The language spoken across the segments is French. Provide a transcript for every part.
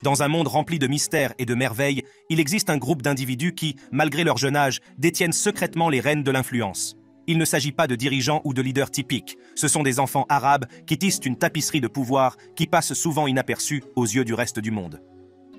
Dans un monde rempli de mystères et de merveilles, il existe un groupe d'individus qui, malgré leur jeune âge, détiennent secrètement les rênes de l'influence. Il ne s'agit pas de dirigeants ou de leaders typiques, ce sont des enfants arabes qui tissent une tapisserie de pouvoir qui passe souvent inaperçue aux yeux du reste du monde.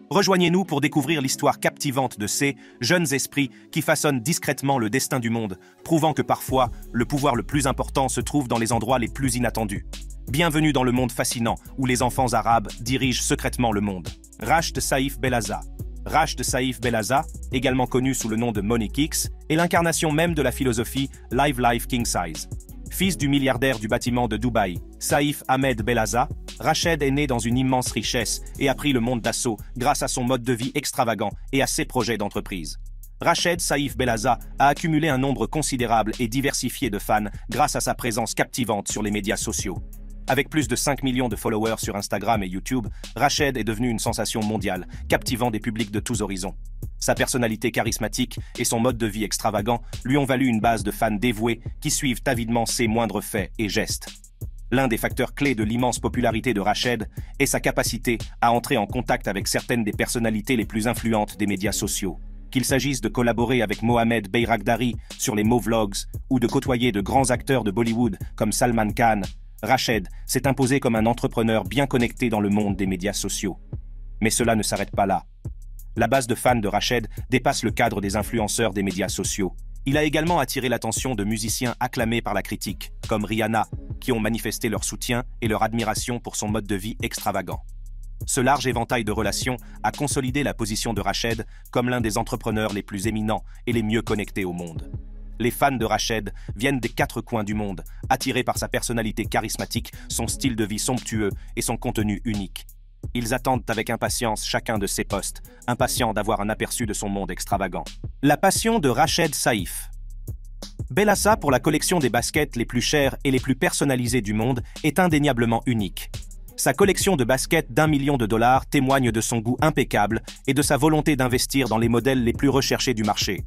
Rejoignez-nous pour découvrir l'histoire captivante de ces jeunes esprits qui façonnent discrètement le destin du monde, prouvant que parfois, le pouvoir le plus important se trouve dans les endroits les plus inattendus. Bienvenue dans le monde fascinant où les enfants arabes dirigent secrètement le monde. Rachd Saïf Belhaza. Rachd Saïf Belhaza, également connu sous le nom de Monique X, est l'incarnation même de la philosophie Live Life King Size. Fils du milliardaire du bâtiment de Dubaï, Saïf Ahmed Belhaza, Rachd est né dans une immense richesse et a pris le monde d'assaut grâce à son mode de vie extravagant et à ses projets d'entreprise. Rachd Saïf Belhaza a accumulé un nombre considérable et diversifié de fans grâce à sa présence captivante sur les médias sociaux. Avec plus de 5 millions de followers sur Instagram et YouTube, Rachd est devenu une sensation mondiale, captivant des publics de tous horizons. Sa personnalité charismatique et son mode de vie extravagant lui ont valu une base de fans dévoués qui suivent avidement ses moindres faits et gestes. L'un des facteurs clés de l'immense popularité de Rachd est sa capacité à entrer en contact avec certaines des personnalités les plus influentes des médias sociaux. Qu'il s'agisse de collaborer avec Mohamed Bayragdari sur les Movlogs ou de côtoyer de grands acteurs de Bollywood comme Salman Khan, Rachd s'est imposé comme un entrepreneur bien connecté dans le monde des médias sociaux. Mais cela ne s'arrête pas là. La base de fans de Rachd dépasse le cadre des influenceurs des médias sociaux. Il a également attiré l'attention de musiciens acclamés par la critique, comme Rihanna, qui ont manifesté leur soutien et leur admiration pour son mode de vie extravagant. Ce large éventail de relations a consolidé la position de Rachd comme l'un des entrepreneurs les plus éminents et les mieux connectés au monde. Les fans de Rachd viennent des 4 coins du monde, attirés par sa personnalité charismatique, son style de vie somptueux et son contenu unique. Ils attendent avec impatience chacun de ses posts, impatients d'avoir un aperçu de son monde extravagant. La passion de Rachd Saïf. Belhaza pour la collection des baskets les plus chères et les plus personnalisées du monde est indéniablement unique. Sa collection de baskets d'1 million de dollars témoigne de son goût impeccable et de sa volonté d'investir dans les modèles les plus recherchés du marché.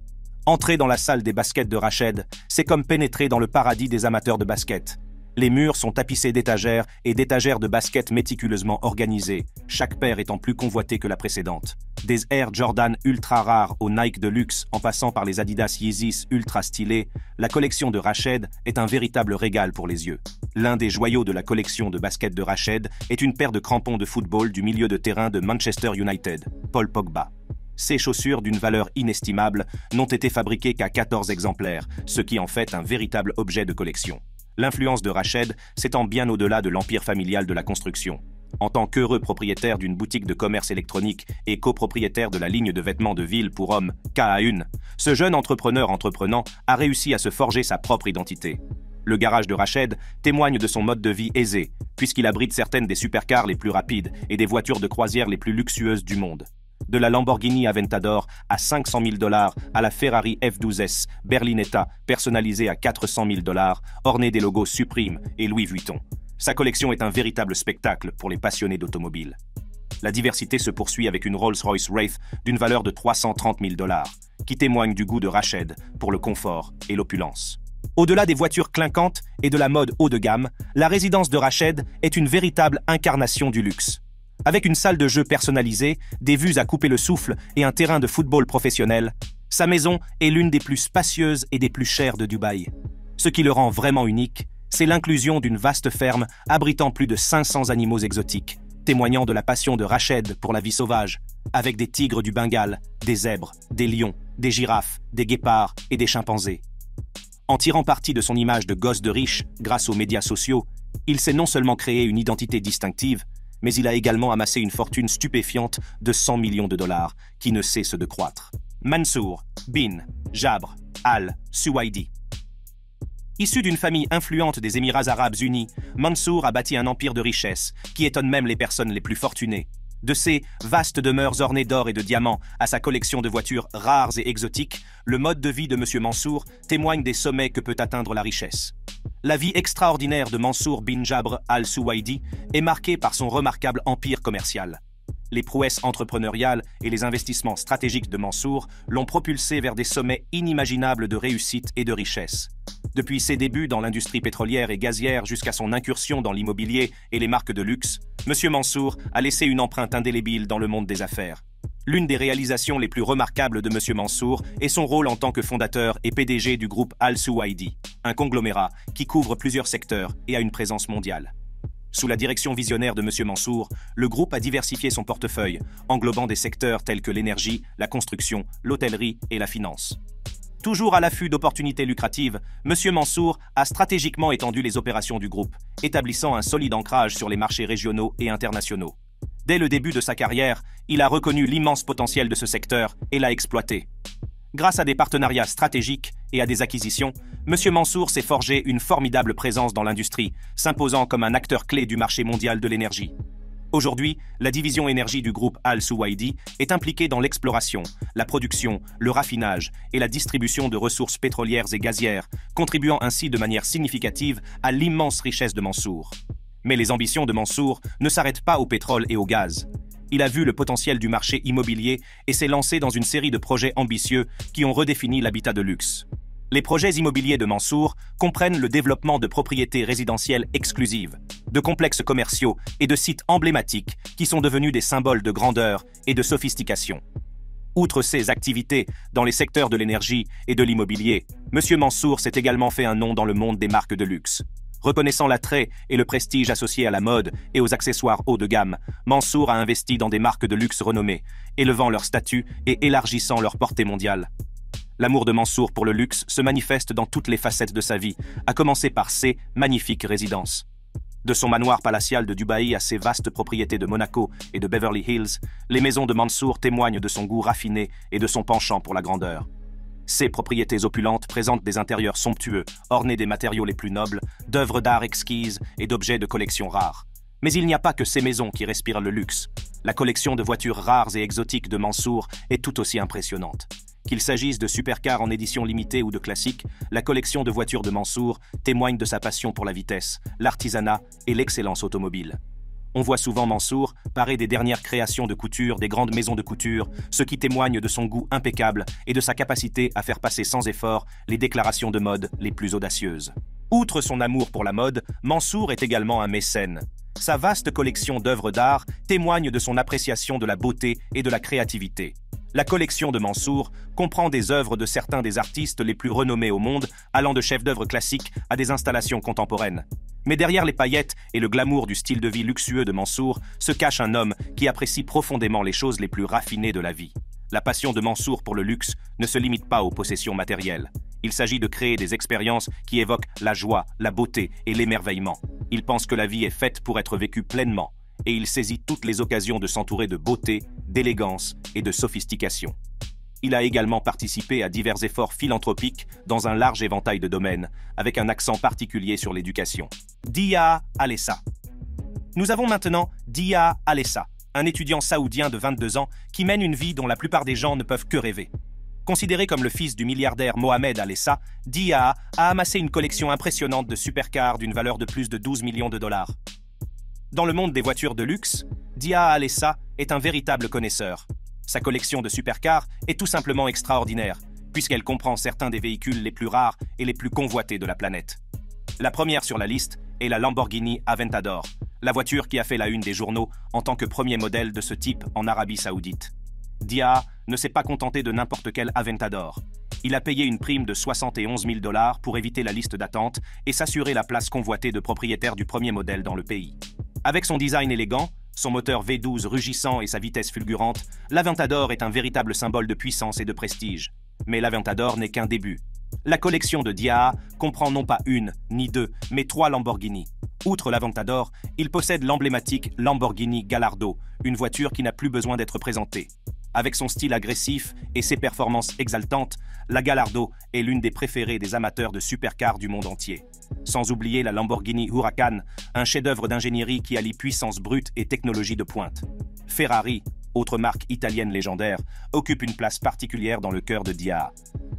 Entrer dans la salle des baskets de Rachd, c'est comme pénétrer dans le paradis des amateurs de basket. Les murs sont tapissés d'étagères et d'étagères de baskets méticuleusement organisées, chaque paire étant plus convoitée que la précédente. Des Air Jordan ultra rares aux Nike de luxe en passant par les Adidas Yeezys ultra stylés, la collection de Rachd est un véritable régal pour les yeux. L'un des joyaux de la collection de baskets de Rachd est une paire de crampons de football du milieu de terrain de Manchester United, Paul Pogba. Ces chaussures d'une valeur inestimable n'ont été fabriquées qu'à 14 exemplaires, ce qui en fait un véritable objet de collection. L'influence de Rachd s'étend bien au-delà de l'empire familial de la construction. En tant qu'heureux propriétaire d'une boutique de commerce électronique et copropriétaire de la ligne de vêtements de ville pour hommes KA1, ce jeune entrepreneur entreprenant a réussi à se forger sa propre identité. Le garage de Rachd témoigne de son mode de vie aisé, puisqu'il abrite certaines des supercars les plus rapides et des voitures de croisière les plus luxueuses du monde. De la Lamborghini Aventador à 500 000 $ à la Ferrari F12S Berlinetta personnalisée à 400 000 $, ornée des logos Supreme et Louis Vuitton. Sa collection est un véritable spectacle pour les passionnés d'automobile. La diversité se poursuit avec une Rolls-Royce Wraith d'une valeur de 330 000 $, qui témoigne du goût de Rachd pour le confort et l'opulence. Au-delà des voitures clinquantes et de la mode haut de gamme, la résidence de Rachd est une véritable incarnation du luxe. Avec une salle de jeu personnalisée, des vues à couper le souffle et un terrain de football professionnel, sa maison est l'une des plus spacieuses et des plus chères de Dubaï. Ce qui le rend vraiment unique, c'est l'inclusion d'une vaste ferme abritant plus de 500 animaux exotiques, témoignant de la passion de Rachd pour la vie sauvage, avec des tigres du Bengale, des zèbres, des lions, des girafes, des guépards et des chimpanzés. En tirant parti de son image de gosse de riche grâce aux médias sociaux, il s'est non seulement créé une identité distinctive, mais il a également amassé une fortune stupéfiante de 100 millions de dollars qui ne cesse de croître. Mansour bin Jabr al-Suwaidi. Issu d'une famille influente des Émirats arabes unis, Mansour a bâti un empire de richesse qui étonne même les personnes les plus fortunées. De ses vastes demeures ornées d'or et de diamants à sa collection de voitures rares et exotiques, le mode de vie de M. Mansour témoigne des sommets que peut atteindre la richesse. La vie extraordinaire de Mansour bin Jabr al-Suwaidi est marquée par son remarquable empire commercial. Les prouesses entrepreneuriales et les investissements stratégiques de Mansour l'ont propulsé vers des sommets inimaginables de réussite et de richesse. Depuis ses débuts dans l'industrie pétrolière et gazière jusqu'à son incursion dans l'immobilier et les marques de luxe, M. Mansour a laissé une empreinte indélébile dans le monde des affaires. L'une des réalisations les plus remarquables de M. Mansour est son rôle en tant que fondateur et PDG du groupe Al Suwaidi, un conglomérat qui couvre plusieurs secteurs et a une présence mondiale. Sous la direction visionnaire de M. Mansour, le groupe a diversifié son portefeuille, englobant des secteurs tels que l'énergie, la construction, l'hôtellerie et la finance. Toujours à l'affût d'opportunités lucratives, M. Mansour a stratégiquement étendu les opérations du groupe, établissant un solide ancrage sur les marchés régionaux et internationaux. Dès le début de sa carrière, il a reconnu l'immense potentiel de ce secteur et l'a exploité. Grâce à des partenariats stratégiques et à des acquisitions, M. Mansour s'est forgé une formidable présence dans l'industrie, s'imposant comme un acteur clé du marché mondial de l'énergie. Aujourd'hui, la division énergie du groupe Al Suwaidi est impliquée dans l'exploration, la production, le raffinage et la distribution de ressources pétrolières et gazières, contribuant ainsi de manière significative à l'immense richesse de Mansour. Mais les ambitions de Mansour ne s'arrêtent pas au pétrole et au gaz. Il a vu le potentiel du marché immobilier et s'est lancé dans une série de projets ambitieux qui ont redéfini l'habitat de luxe. Les projets immobiliers de Mansour comprennent le développement de propriétés résidentielles exclusives, de complexes commerciaux et de sites emblématiques qui sont devenus des symboles de grandeur et de sophistication. Outre ses activités dans les secteurs de l'énergie et de l'immobilier, M. Mansour s'est également fait un nom dans le monde des marques de luxe. Reconnaissant l'attrait et le prestige associés à la mode et aux accessoires haut de gamme, Mansour a investi dans des marques de luxe renommées, élevant leur statut et élargissant leur portée mondiale. L'amour de Mansour pour le luxe se manifeste dans toutes les facettes de sa vie, à commencer par ses magnifiques résidences. De son manoir palatial de Dubaï à ses vastes propriétés de Monaco et de Beverly Hills, les maisons de Mansour témoignent de son goût raffiné et de son penchant pour la grandeur. Ces propriétés opulentes présentent des intérieurs somptueux, ornés des matériaux les plus nobles, d'œuvres d'art exquises et d'objets de collection rares. Mais il n'y a pas que ces maisons qui respirent le luxe. La collection de voitures rares et exotiques de Mansour est tout aussi impressionnante. Qu'il s'agisse de supercars en édition limitée ou de classiques, la collection de voitures de Mansour témoigne de sa passion pour la vitesse, l'artisanat et l'excellence automobile. On voit souvent Mansour parer des dernières créations de couture des grandes maisons de couture, ce qui témoigne de son goût impeccable et de sa capacité à faire passer sans effort les déclarations de mode les plus audacieuses. Outre son amour pour la mode, Mansour est également un mécène. Sa vaste collection d'œuvres d'art témoigne de son appréciation de la beauté et de la créativité. La collection de Mansour comprend des œuvres de certains des artistes les plus renommés au monde, allant de chefs-d'œuvre classiques à des installations contemporaines. Mais derrière les paillettes et le glamour du style de vie luxueux de Mansour se cache un homme qui apprécie profondément les choses les plus raffinées de la vie. La passion de Mansour pour le luxe ne se limite pas aux possessions matérielles. Il s'agit de créer des expériences qui évoquent la joie, la beauté et l'émerveillement. Il pense que la vie est faite pour être vécue pleinement, et il saisit toutes les occasions de s'entourer de beauté, d'élégance et de sophistication. Il a également participé à divers efforts philanthropiques dans un large éventail de domaines, avec un accent particulier sur l'éducation. Dia Alessa. Nous avons maintenant Dia Alessa, un étudiant saoudien de 22 ans qui mène une vie dont la plupart des gens ne peuvent que rêver. Considéré comme le fils du milliardaire Mohamed Alessa, Dia a amassé une collection impressionnante de supercars d'une valeur de plus de 12 millions de dollars. Dans le monde des voitures de luxe, Dia Alessa est un véritable connaisseur. Sa collection de supercars est tout simplement extraordinaire, puisqu'elle comprend certains des véhicules les plus rares et les plus convoités de la planète. La première sur la liste est la Lamborghini Aventador, la voiture qui a fait la une des journaux en tant que premier modèle de ce type en Arabie Saoudite. Dia ne s'est pas contenté de n'importe quel Aventador. Il a payé une prime de 71 000 $ pour éviter la liste d'attente et s'assurer la place convoitée de propriétaire du premier modèle dans le pays. Avec son design élégant, son moteur V12 rugissant et sa vitesse fulgurante, l'Aventador est un véritable symbole de puissance et de prestige. Mais l'Aventador n'est qu'un début. La collection de Dia comprend non pas une, ni deux, mais 3 Lamborghini. Outre l'Aventador, il possède l'emblématique Lamborghini Gallardo, une voiture qui n'a plus besoin d'être présentée. Avec son style agressif et ses performances exaltantes, la Gallardo est l'une des préférées des amateurs de supercars du monde entier. Sans oublier la Lamborghini Huracan, un chef-d'œuvre d'ingénierie qui allie puissance brute et technologie de pointe. Ferrari, autre marque italienne légendaire, occupe une place particulière dans le cœur de Dia.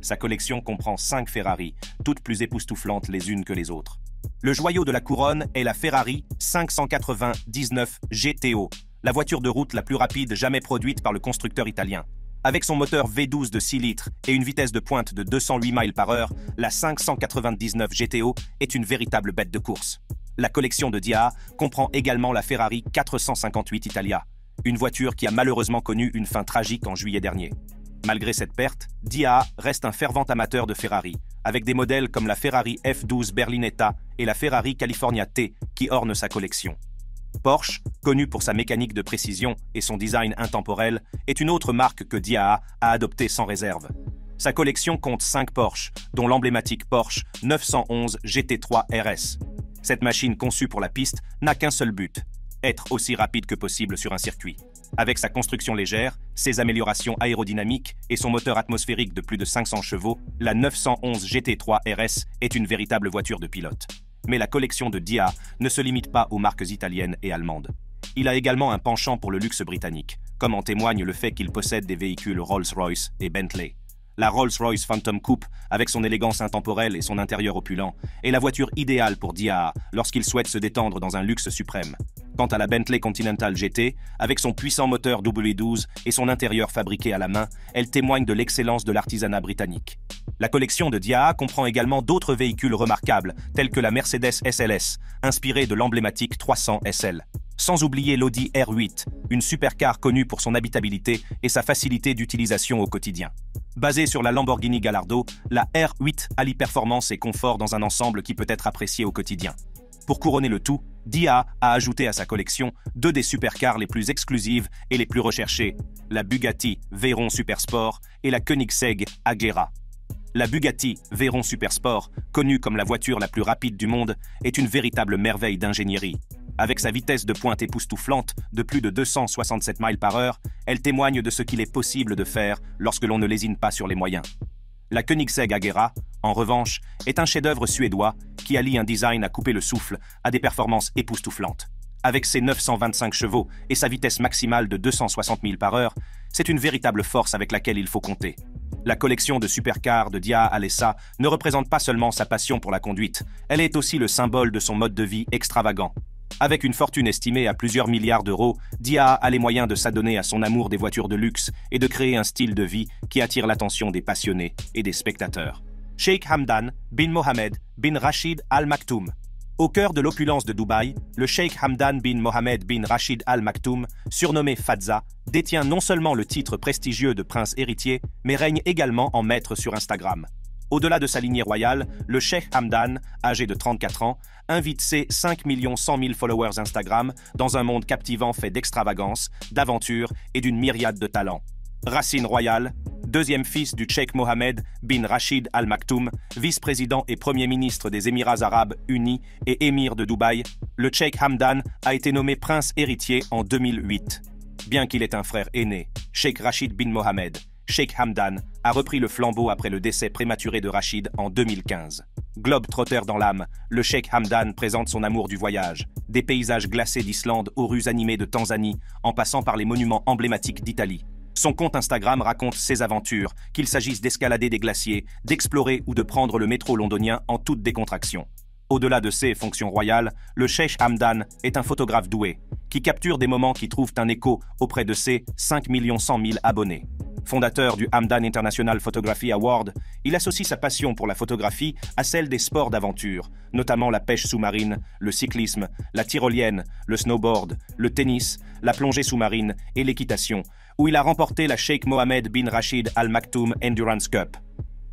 Sa collection comprend 5 Ferrari, toutes plus époustouflantes les unes que les autres. Le joyau de la couronne est la Ferrari 599 GTO, la voiture de route la plus rapide jamais produite par le constructeur italien. Avec son moteur V12 de 6 litres et une vitesse de pointe de 208 miles par heure, la 599 GTO est une véritable bête de course. La collection de Dia comprend également la Ferrari 458 Italia, une voiture qui a malheureusement connu une fin tragique en juillet dernier. Malgré cette perte, Dia reste un fervent amateur de Ferrari, avec des modèles comme la Ferrari F12 Berlinetta et la Ferrari California T qui ornent sa collection. Porsche, connu pour sa mécanique de précision et son design intemporel, est une autre marque que Dia a adoptée sans réserve. Sa collection compte 5 Porsche, dont l'emblématique Porsche 911 GT3 RS. Cette machine conçue pour la piste n'a qu'un seul but, être aussi rapide que possible sur un circuit. Avec sa construction légère, ses améliorations aérodynamiques et son moteur atmosphérique de plus de 500 chevaux, la 911 GT3 RS est une véritable voiture de pilote. Mais la collection de Dia ne se limite pas aux marques italiennes et allemandes. Il a également un penchant pour le luxe britannique, comme en témoigne le fait qu'il possède des véhicules Rolls-Royce et Bentley. La Rolls-Royce Phantom Coupe, avec son élégance intemporelle et son intérieur opulent, est la voiture idéale pour Dia lorsqu'il souhaite se détendre dans un luxe suprême. Quant à la Bentley Continental GT, avec son puissant moteur W12 et son intérieur fabriqué à la main, elle témoigne de l'excellence de l'artisanat britannique. La collection de Dia comprend également d'autres véhicules remarquables, tels que la Mercedes SLS, inspirée de l'emblématique 300 SL. Sans oublier l'Audi R8, une supercar connue pour son habitabilité et sa facilité d'utilisation au quotidien. Basée sur la Lamborghini Gallardo, la R8 allie performance et confort dans un ensemble qui peut être apprécié au quotidien. Pour couronner le tout, Dia a ajouté à sa collection 2 des supercars les plus exclusives et les plus recherchées, la Bugatti Veyron Supersport et la Koenigsegg Agera. La Bugatti Veyron Supersport, connue comme la voiture la plus rapide du monde, est une véritable merveille d'ingénierie. Avec sa vitesse de pointe époustouflante de plus de 267 miles par heure, elle témoigne de ce qu'il est possible de faire lorsque l'on ne lésine pas sur les moyens. La Koenigsegg Agera, en revanche, est un chef-d'œuvre suédois qui allie un design à couper le souffle à des performances époustouflantes. Avec ses 925 chevaux et sa vitesse maximale de 260 miles par heure, c'est une véritable force avec laquelle il faut compter. La collection de supercars de Dia Alessa ne représente pas seulement sa passion pour la conduite, elle est aussi le symbole de son mode de vie extravagant. Avec une fortune estimée à plusieurs milliards d'euros, Dia a les moyens de s'adonner à son amour des voitures de luxe et de créer un style de vie qui attire l'attention des passionnés et des spectateurs. Sheikh Hamdan bin Mohammed bin Rashid Al Maktoum. Au cœur de l'opulence de Dubaï, le Sheikh Hamdan bin Mohammed bin Rashid Al Maktoum, surnommé Fazza, détient non seulement le titre prestigieux de prince héritier, mais règne également en maître sur Instagram. Au-delà de sa lignée royale, le Sheikh Hamdan, âgé de 34 ans, invite ses 5 100 000 followers Instagram dans un monde captivant fait d'extravagance, d'aventure et d'une myriade de talents. Racine royale, deuxième fils du Cheikh Mohammed bin Rashid Al Maktoum, vice-président et premier ministre des Émirats arabes unis et émir de Dubaï, le Cheikh Hamdan a été nommé prince héritier en 2008. Bien qu'il ait un frère aîné, Cheikh Rashid bin Mohammed, Sheikh Hamdan a repris le flambeau après le décès prématuré de Rachid en 2015. Globe-trotter dans l'âme, le Sheikh Hamdan présente son amour du voyage, des paysages glacés d'Islande aux rues animées de Tanzanie, en passant par les monuments emblématiques d'Italie. Son compte Instagram raconte ses aventures, qu'il s'agisse d'escalader des glaciers, d'explorer ou de prendre le métro londonien en toute décontraction. Au-delà de ses fonctions royales, le Sheikh Hamdan est un photographe doué, qui capture des moments qui trouvent un écho auprès de ses 5 100 000 abonnés. Fondateur du Hamdan International Photography Award, il associe sa passion pour la photographie à celle des sports d'aventure, notamment la pêche sous-marine, le cyclisme, la tyrolienne, le snowboard, le tennis, la plongée sous-marine et l'équitation, où il a remporté la Sheikh Mohammed bin Rashid Al Maktoum Endurance Cup.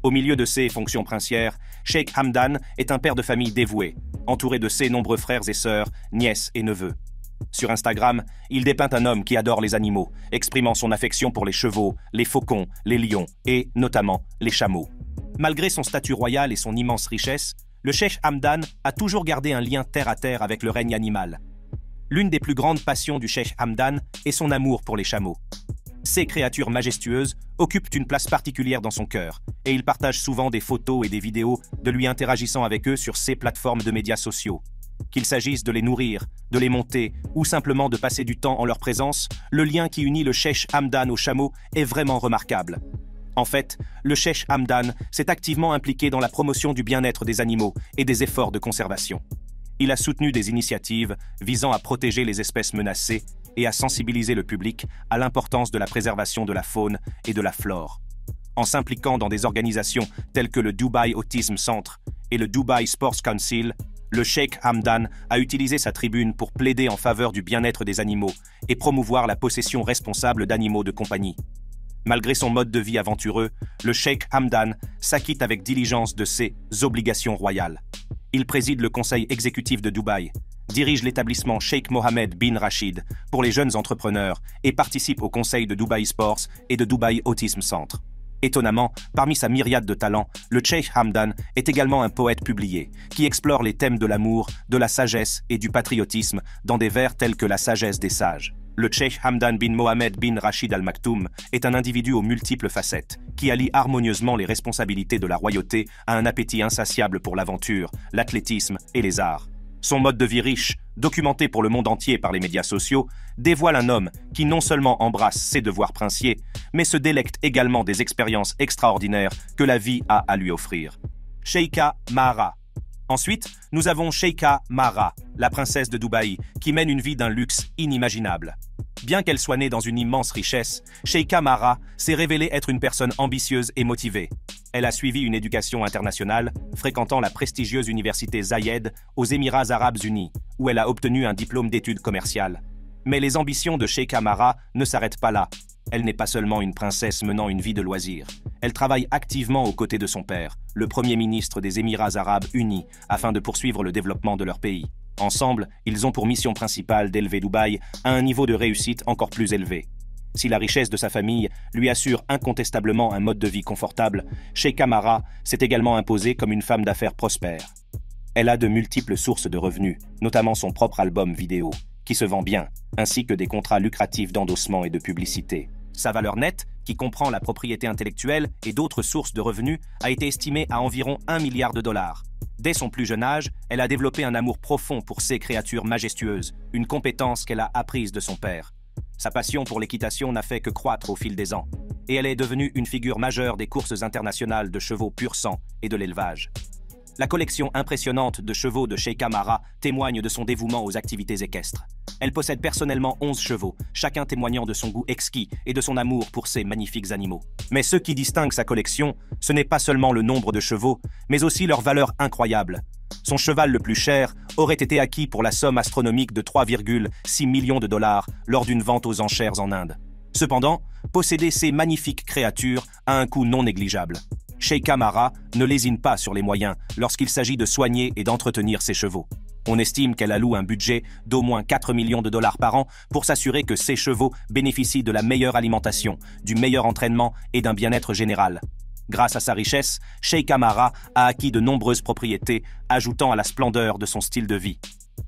Au milieu de ses fonctions princières, Sheikh Hamdan est un père de famille dévoué, entouré de ses nombreux frères et sœurs, nièces et neveux. Sur Instagram, il dépeint un homme qui adore les animaux, exprimant son affection pour les chevaux, les faucons, les lions et, notamment, les chameaux. Malgré son statut royal et son immense richesse, le Cheikh Hamdan a toujours gardé un lien terre-à-terre avec le règne animal. L'une des plus grandes passions du Cheikh Hamdan est son amour pour les chameaux. Ces créatures majestueuses occupent une place particulière dans son cœur, et il partage souvent des photos et des vidéos de lui interagissant avec eux sur ses plateformes de médias sociaux. Qu'il s'agisse de les nourrir, de les monter ou simplement de passer du temps en leur présence, le lien qui unit le Cheikh Hamdan aux chameaux est vraiment remarquable. En fait, le Cheikh Hamdan s'est activement impliqué dans la promotion du bien-être des animaux et des efforts de conservation. Il a soutenu des initiatives visant à protéger les espèces menacées et à sensibiliser le public à l'importance de la préservation de la faune et de la flore. En s'impliquant dans des organisations telles que le Dubai Autism Center et le Dubai Sports Council, le Cheikh Hamdan a utilisé sa tribune pour plaider en faveur du bien-être des animaux et promouvoir la possession responsable d'animaux de compagnie. Malgré son mode de vie aventureux, le Cheikh Hamdan s'acquitte avec diligence de ses obligations royales. Il préside le conseil exécutif de Dubaï, dirige l'établissement Sheikh Mohammed bin Rachid pour les jeunes entrepreneurs et participe au conseil de Dubai Sports et de Dubai Autism Center. Étonnamment, parmi sa myriade de talents, le Cheikh Hamdan est également un poète publié, qui explore les thèmes de l'amour, de la sagesse et du patriotisme dans des vers tels que la sagesse des sages. Le Cheikh Hamdan bin Mohammed bin Rachid Al Maktoum est un individu aux multiples facettes, qui allie harmonieusement les responsabilités de la royauté à un appétit insatiable pour l'aventure, l'athlétisme et les arts. Son mode de vie riche, documenté pour le monde entier par les médias sociaux, dévoile un homme qui non seulement embrasse ses devoirs princiers, mais se délecte également des expériences extraordinaires que la vie a à lui offrir. Sheikha Mahra. Ensuite, nous avons Sheikha Mahra, la princesse de Dubaï, qui mène une vie d'un luxe inimaginable. Bien qu'elle soit née dans une immense richesse, Sheikha Mahra s'est révélée être une personne ambitieuse et motivée. Elle a suivi une éducation internationale, fréquentant la prestigieuse université Zayed aux Émirats arabes unis, où elle a obtenu un diplôme d'études commerciales. Mais les ambitions de Sheikha Mahra ne s'arrêtent pas là. Elle n'est pas seulement une princesse menant une vie de loisirs. Elle travaille activement aux côtés de son père, le premier ministre des Émirats arabes unis, afin de poursuivre le développement de leur pays. Ensemble, ils ont pour mission principale d'élever Dubaï à un niveau de réussite encore plus élevé. Si la richesse de sa famille lui assure incontestablement un mode de vie confortable, Sheikha Mahra s'est également imposée comme une femme d'affaires prospère. Elle a de multiples sources de revenus, notamment son propre album vidéo, qui se vend bien, ainsi que des contrats lucratifs d'endossement et de publicité. Sa valeur nette, qui comprend la propriété intellectuelle et d'autres sources de revenus, a été estimée à environ 1 milliard de dollars. Dès son plus jeune âge, elle a développé un amour profond pour ces créatures majestueuses, une compétence qu'elle a apprise de son père. Sa passion pour l'équitation n'a fait que croître au fil des ans, et elle est devenue une figure majeure des courses internationales de chevaux pur sang et de l'élevage. La collection impressionnante de chevaux de Sheikha Mahra témoigne de son dévouement aux activités équestres. Elle possède personnellement 11 chevaux, chacun témoignant de son goût exquis et de son amour pour ces magnifiques animaux. Mais ce qui distingue sa collection, ce n'est pas seulement le nombre de chevaux, mais aussi leur valeur incroyable. Son cheval le plus cher aurait été acquis pour la somme astronomique de 3,6 millions de dollars lors d'une vente aux enchères en Inde. Cependant, posséder ces magnifiques créatures a un coût non négligeable. Sheikha Mahra ne lésine pas sur les moyens lorsqu'il s'agit de soigner et d'entretenir ses chevaux. On estime qu'elle alloue un budget d'au moins 4 millions de dollars par an pour s'assurer que ses chevaux bénéficient de la meilleure alimentation, du meilleur entraînement et d'un bien-être général. Grâce à sa richesse, Sheikha Mahra a acquis de nombreuses propriétés, ajoutant à la splendeur de son style de vie.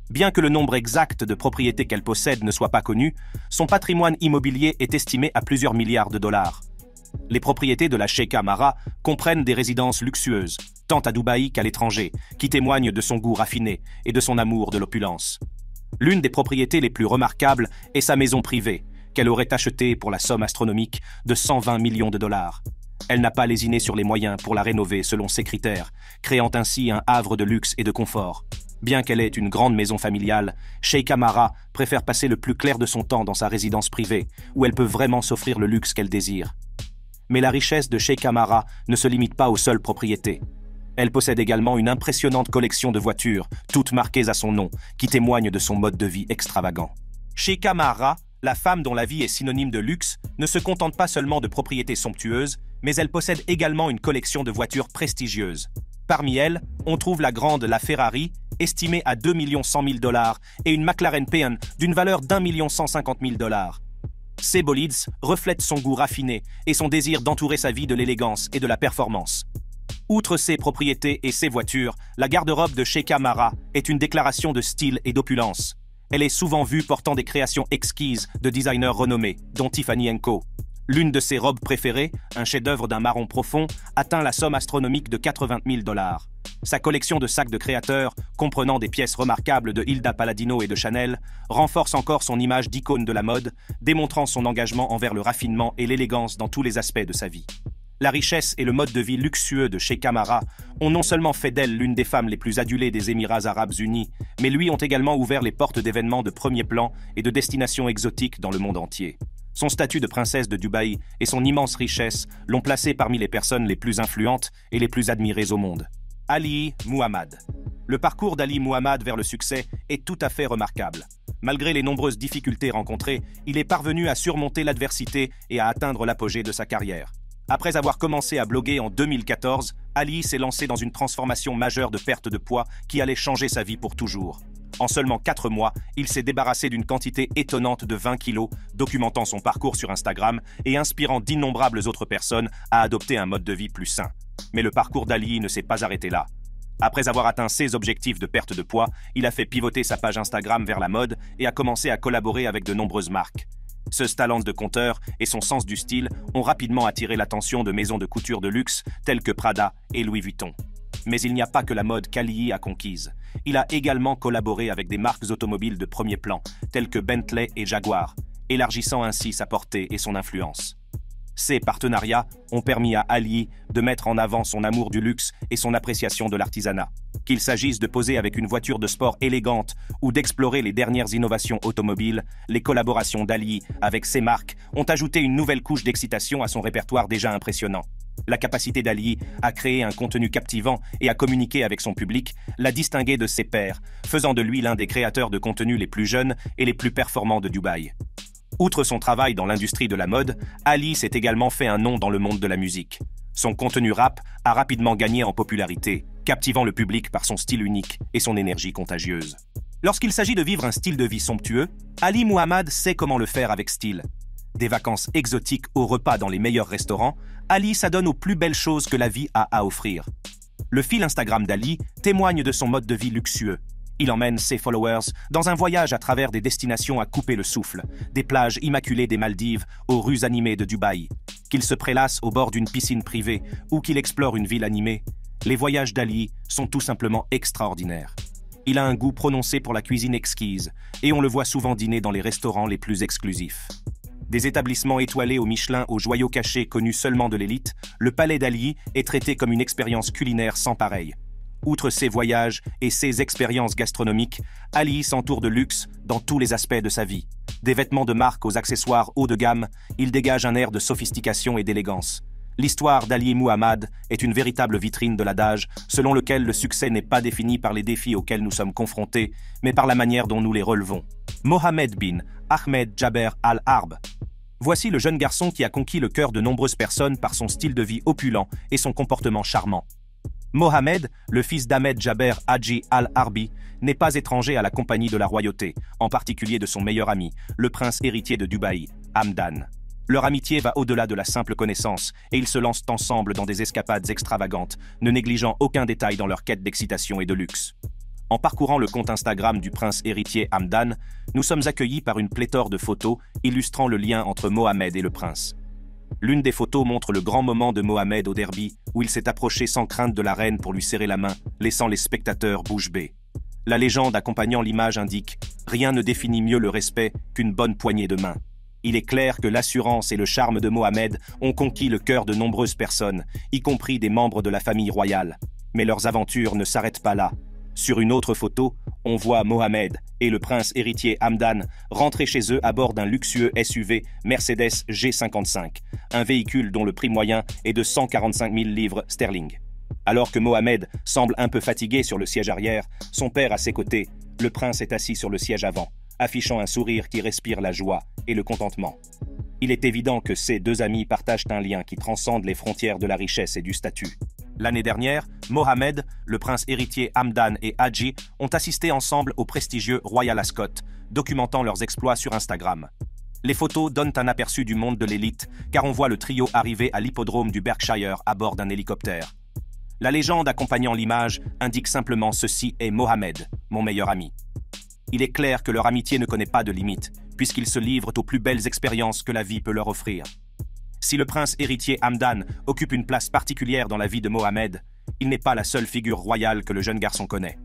Bien que le nombre exact de propriétés qu'elle possède ne soit pas connu, son patrimoine immobilier est estimé à plusieurs milliards de dollars. Les propriétés de la Sheikha Mahra comprennent des résidences luxueuses, tant à Dubaï qu'à l'étranger, qui témoignent de son goût raffiné et de son amour de l'opulence. L'une des propriétés les plus remarquables est sa maison privée, qu'elle aurait achetée pour la somme astronomique de 120 millions de dollars. Elle n'a pas lésiné sur les moyens pour la rénover selon ses critères, créant ainsi un havre de luxe et de confort. Bien qu'elle ait une grande maison familiale, Sheikha Mahra préfère passer le plus clair de son temps dans sa résidence privée, où elle peut vraiment s'offrir le luxe qu'elle désire. Mais la richesse de Sheikha Mahra ne se limite pas aux seules propriétés. Elle possède également une impressionnante collection de voitures, toutes marquées à son nom, qui témoignent de son mode de vie extravagant. Sheikha Mahra, la femme dont la vie est synonyme de luxe, ne se contente pas seulement de propriétés somptueuses, mais elle possède également une collection de voitures prestigieuses. Parmi elles, on trouve la grande La Ferrari, estimée à 2 100 000 dollars, et une McLaren Peon d'une valeur d'1 150 000 dollars. Ces bolides reflètent son goût raffiné et son désir d'entourer sa vie de l'élégance et de la performance. Outre ses propriétés et ses voitures, la garde-robe de Sheikha Mahra est une déclaration de style et d'opulence. Elle est souvent vue portant des créations exquises de designers renommés, dont Tiffany & Co. L'une de ses robes préférées, un chef-d'œuvre d'un marron profond, atteint la somme astronomique de 80 000 dollars. Sa collection de sacs de créateurs, comprenant des pièces remarquables de Hilda Palladino et de Chanel, renforce encore son image d'icône de la mode, démontrant son engagement envers le raffinement et l'élégance dans tous les aspects de sa vie. La richesse et le mode de vie luxueux de Sheikh Amara ont non seulement fait d'elle l'une des femmes les plus adulées des Émirats arabes unis, mais lui ont également ouvert les portes d'événements de premier plan et de destinations exotiques dans le monde entier. Son statut de princesse de Dubaï et son immense richesse l'ont placée parmi les personnes les plus influentes et les plus admirées au monde. Ali Muhammad. Le parcours d'Ali Muhammad vers le succès est tout à fait remarquable. Malgré les nombreuses difficultés rencontrées, il est parvenu à surmonter l'adversité et à atteindre l'apogée de sa carrière. Après avoir commencé à bloguer en 2014, Ali s'est lancé dans une transformation majeure de perte de poids qui allait changer sa vie pour toujours. En seulement 4 mois, il s'est débarrassé d'une quantité étonnante de 20 kilos, documentant son parcours sur Instagram et inspirant d'innombrables autres personnes à adopter un mode de vie plus sain. Mais le parcours d'Ali ne s'est pas arrêté là. Après avoir atteint ses objectifs de perte de poids, il a fait pivoter sa page Instagram vers la mode et a commencé à collaborer avec de nombreuses marques. Ce talent de conteur et son sens du style ont rapidement attiré l'attention de maisons de couture de luxe telles que Prada et Louis Vuitton. Mais il n'y a pas que la mode qu'Ali a conquise. Il a également collaboré avec des marques automobiles de premier plan, telles que Bentley et Jaguar, élargissant ainsi sa portée et son influence. Ces partenariats ont permis à Ali de mettre en avant son amour du luxe et son appréciation de l'artisanat. Qu'il s'agisse de poser avec une voiture de sport élégante ou d'explorer les dernières innovations automobiles, les collaborations d'Ali avec ces marques ont ajouté une nouvelle couche d'excitation à son répertoire déjà impressionnant. La capacité d'Ali à créer un contenu captivant et à communiquer avec son public l'a distingué de ses pairs, faisant de lui l'un des créateurs de contenu les plus jeunes et les plus performants de Dubaï. Outre son travail dans l'industrie de la mode, Ali s'est également fait un nom dans le monde de la musique. Son contenu rap a rapidement gagné en popularité, captivant le public par son style unique et son énergie contagieuse. Lorsqu'il s'agit de vivre un style de vie somptueux, Ali Muhammad sait comment le faire avec style. Des vacances exotiques aux repas dans les meilleurs restaurants, Ali s'adonne aux plus belles choses que la vie a à offrir. Le fil Instagram d'Ali témoigne de son mode de vie luxueux. Il emmène ses followers dans un voyage à travers des destinations à couper le souffle, des plages immaculées des Maldives aux rues animées de Dubaï. Qu'il se prélasse au bord d'une piscine privée ou qu'il explore une ville animée, les voyages d'Ali sont tout simplement extraordinaires. Il a un goût prononcé pour la cuisine exquise et on le voit souvent dîner dans les restaurants les plus exclusifs. Des établissements étoilés au Michelin aux joyaux cachés connus seulement de l'élite, le palais d'Ali est traité comme une expérience culinaire sans pareille. Outre ses voyages et ses expériences gastronomiques, Ali s'entoure de luxe dans tous les aspects de sa vie. Des vêtements de marque aux accessoires haut de gamme, il dégage un air de sophistication et d'élégance. L'histoire d'Ali Muhammad est une véritable vitrine de l'adage selon lequel le succès n'est pas défini par les défis auxquels nous sommes confrontés, mais par la manière dont nous les relevons. Mohamed bin Ahmed Jaber Al-Harb. Voici le jeune garçon qui a conquis le cœur de nombreuses personnes par son style de vie opulent et son comportement charmant. Mohamed, le fils d'Ahmed Jaber Haji Al-Harbi, n'est pas étranger à la compagnie de la royauté, en particulier de son meilleur ami, le prince héritier de Dubaï, Hamdan. Leur amitié va au-delà de la simple connaissance, et ils se lancent ensemble dans des escapades extravagantes, ne négligeant aucun détail dans leur quête d'excitation et de luxe. En parcourant le compte Instagram du prince héritier Hamdan, nous sommes accueillis par une pléthore de photos illustrant le lien entre Mohamed et le prince. L'une des photos montre le grand moment de Mohamed au derby, où il s'est approché sans crainte de la reine pour lui serrer la main, laissant les spectateurs bouche bée. La légende accompagnant l'image indique « Rien ne définit mieux le respect qu'une bonne poignée de main ». Il est clair que l'assurance et le charme de Mohamed ont conquis le cœur de nombreuses personnes, y compris des membres de la famille royale. Mais leurs aventures ne s'arrêtent pas là. Sur une autre photo, on voit Mohamed et le prince héritier Hamdan rentrer chez eux à bord d'un luxueux SUV Mercedes G55, un véhicule dont le prix moyen est de 145 000 livres sterling. Alors que Mohamed semble un peu fatigué sur le siège arrière, son père à ses côtés, le prince est assis sur le siège avant, affichant un sourire qui respire la joie et le contentement. Il est évident que ces deux amis partagent un lien qui transcende les frontières de la richesse et du statut. L'année dernière, Mohamed, le prince héritier Hamdan et Haji ont assisté ensemble au prestigieux Royal Ascot, documentant leurs exploits sur Instagram. Les photos donnent un aperçu du monde de l'élite, car on voit le trio arriver à l'hippodrome du Berkshire à bord d'un hélicoptère. La légende accompagnant l'image indique simplement « Ceci est Mohamed, mon meilleur ami ». Il est clair que leur amitié ne connaît pas de limite, puisqu'ils se livrent aux plus belles expériences que la vie peut leur offrir. Si le prince héritier Hamdan occupe une place particulière dans la vie de Mohamed, il n'est pas la seule figure royale que le jeune garçon connaît.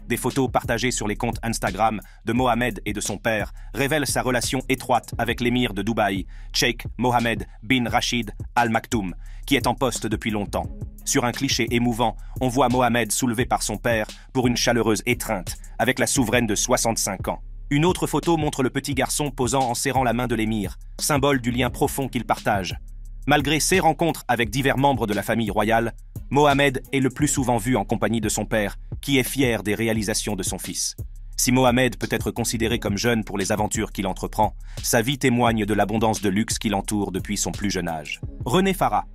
Des photos partagées sur les comptes Instagram de Mohamed et de son père révèlent sa relation étroite avec l'émir de Dubaï, Cheikh Mohammed bin Rachid Al Maktoum, qui est en poste depuis longtemps. Sur un cliché émouvant, on voit Mohamed soulevé par son père pour une chaleureuse étreinte avec la souveraine de 65 ans. Une autre photo montre le petit garçon posant en serrant la main de l'émir, symbole du lien profond qu'ils partagent. Malgré ses rencontres avec divers membres de la famille royale, Mohamed est le plus souvent vu en compagnie de son père, qui est fier des réalisations de son fils. Si Mohamed peut être considéré comme jeune pour les aventures qu'il entreprend, sa vie témoigne de l'abondance de luxe qui l'entoure depuis son plus jeune âge. René Farah.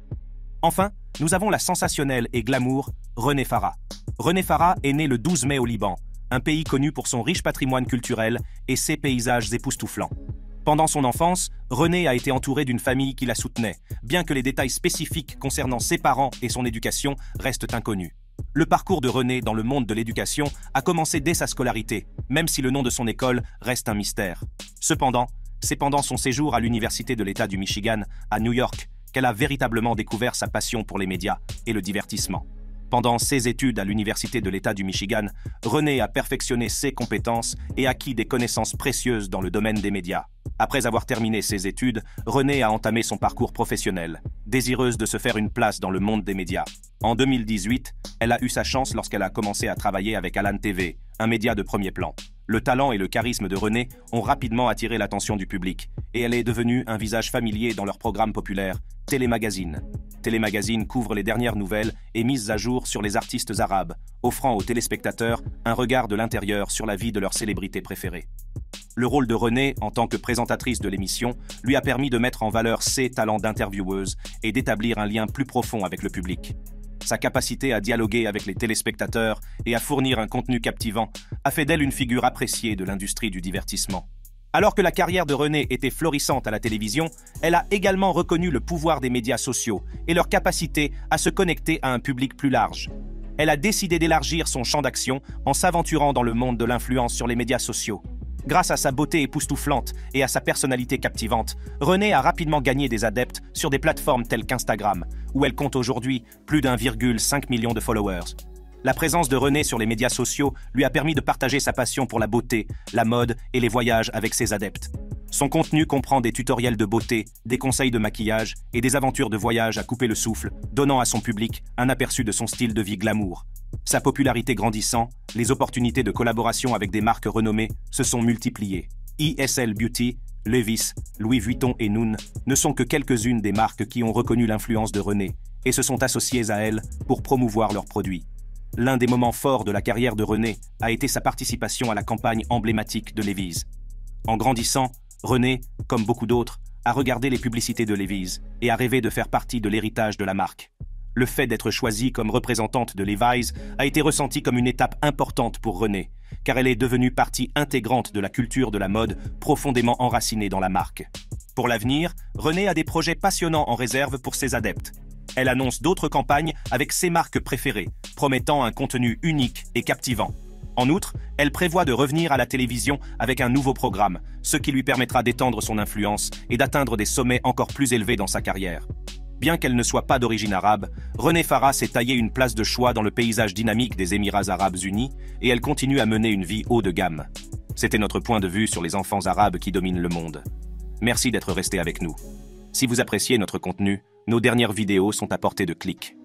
Enfin, nous avons la sensationnelle et glamour René Farah. René Farah est né le 12 mai au Liban, un pays connu pour son riche patrimoine culturel et ses paysages époustouflants. Pendant son enfance, René a été entouré d'une famille qui la soutenait, bien que les détails spécifiques concernant ses parents et son éducation restent inconnus. Le parcours de René dans le monde de l'éducation a commencé dès sa scolarité, même si le nom de son école reste un mystère. Cependant, c'est pendant son séjour à l'Université de l'État du Michigan, à New York, qu'elle a véritablement découvert sa passion pour les médias et le divertissement. Pendant ses études à l'Université de l'État du Michigan, René a perfectionné ses compétences et acquis des connaissances précieuses dans le domaine des médias. Après avoir terminé ses études, René a entamé son parcours professionnel, désireuse de se faire une place dans le monde des médias. En 2018, elle a eu sa chance lorsqu'elle a commencé à travailler avec Alan TV, un média de premier plan. Le talent et le charisme de René ont rapidement attiré l'attention du public, et elle est devenue un visage familier dans leur programme populaire, Télémagazine. Télémagazine couvre les dernières nouvelles et mises à jour sur les artistes arabes, offrant aux téléspectateurs un regard de l'intérieur sur la vie de leurs célébrités préférées. Le rôle de René, en tant que présentatrice de l'émission, lui a permis de mettre en valeur ses talents d'intervieweuse et d'établir un lien plus profond avec le public. Sa capacité à dialoguer avec les téléspectateurs et à fournir un contenu captivant a fait d'elle une figure appréciée de l'industrie du divertissement. Alors que la carrière de René était florissante à la télévision, elle a également reconnu le pouvoir des médias sociaux et leur capacité à se connecter à un public plus large. Elle a décidé d'élargir son champ d'action en s'aventurant dans le monde de l'influence sur les médias sociaux. Grâce à sa beauté époustouflante et à sa personnalité captivante, René a rapidement gagné des adeptes sur des plateformes telles qu'Instagram, où elle compte aujourd'hui plus d'1,5 million de followers. La présence de René sur les médias sociaux lui a permis de partager sa passion pour la beauté, la mode et les voyages avec ses adeptes. Son contenu comprend des tutoriels de beauté, des conseils de maquillage et des aventures de voyage à couper le souffle, donnant à son public un aperçu de son style de vie glamour. Sa popularité grandissant, les opportunités de collaboration avec des marques renommées se sont multipliées. ISL Beauty, Levi's, Louis Vuitton et Noon ne sont que quelques-unes des marques qui ont reconnu l'influence de René et se sont associées à elle pour promouvoir leurs produits. L'un des moments forts de la carrière de René a été sa participation à la campagne emblématique de Levi's. En grandissant, René, comme beaucoup d'autres, a regardé les publicités de Levi's et a rêvé de faire partie de l'héritage de la marque. Le fait d'être choisie comme représentante de Levi's a été ressenti comme une étape importante pour René, car elle est devenue partie intégrante de la culture de la mode profondément enracinée dans la marque. Pour l'avenir, René a des projets passionnants en réserve pour ses adeptes. Elle annonce d'autres campagnes avec ses marques préférées, promettant un contenu unique et captivant. En outre, elle prévoit de revenir à la télévision avec un nouveau programme, ce qui lui permettra d'étendre son influence et d'atteindre des sommets encore plus élevés dans sa carrière. Bien qu'elle ne soit pas d'origine arabe, René Farah s'est taillé une place de choix dans le paysage dynamique des Émirats arabes unis et elle continue à mener une vie haut de gamme. C'était notre point de vue sur les enfants arabes qui dominent le monde. Merci d'être resté avec nous. Si vous appréciez notre contenu, nos dernières vidéos sont à portée de clic.